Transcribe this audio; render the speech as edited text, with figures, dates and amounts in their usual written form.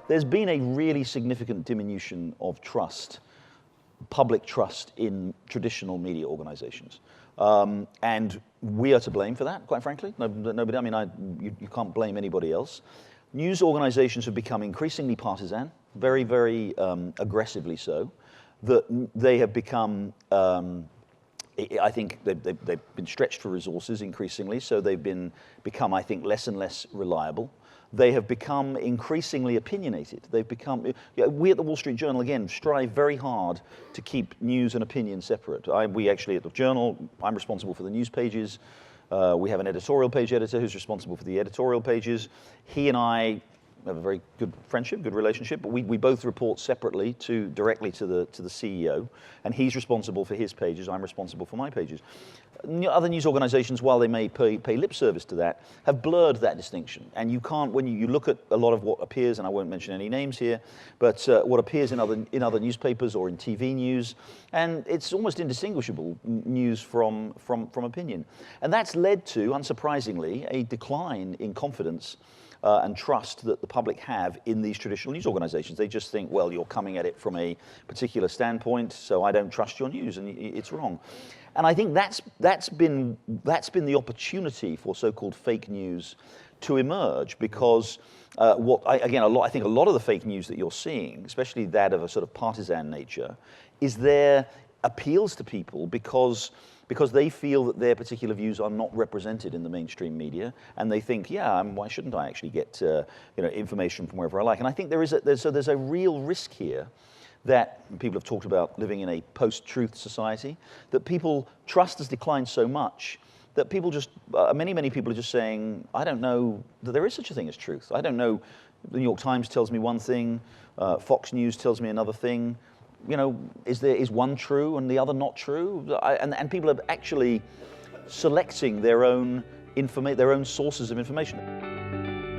there's been a really significant diminution of trust, public trust in traditional media organizations. And we are to blame for that, quite frankly. Nobody, I mean, you can't blame anybody else. News organizations have become increasingly partisan, very, very aggressively so, that they have become, I think they've been stretched for resources increasingly, so they've become, I think, less and less reliable. They have become increasingly opinionated. They've become, we at the Wall Street Journal, again, strive very hard to keep news and opinion separate. We actually, at the Journal, I'm responsible for the news pages. We have an editorial page editor who's responsible for the editorial pages. He and I have a very good friendship, good relationship, but we both report separately directly to the CEO, and he's responsible for his pages, I'm responsible for my pages. Other news organizations, while they may pay lip service to that, have blurred that distinction. And you can't, when you look at a lot of what appears, and I won't mention any names here, but what appears in other newspapers or in TV news, and it's almost indistinguishable news from opinion. And that's led to, unsurprisingly, a decline in confidence and trust that the public have in these traditional news organizations. They just think, well, you're coming at it from a particular standpoint, so I don't trust your news, and it's wrong. And I think that's been the opportunity for so-called fake news to emerge, because I think a lot of the fake news that you're seeing, especially that of a sort of partisan nature, is there appeals to people because they feel that their particular views are not represented in the mainstream media, and they think, yeah, why shouldn't I actually get information from wherever I like? And I think there's a real risk here that people have talked about living in a post-truth society, that people trust has declined so much that people just, many people are just saying, I don't know that there is such a thing as truth. I don't know, the New York Times tells me one thing, Fox News tells me another thing. Is one true and the other not true? And people are actually selecting their own sources of information.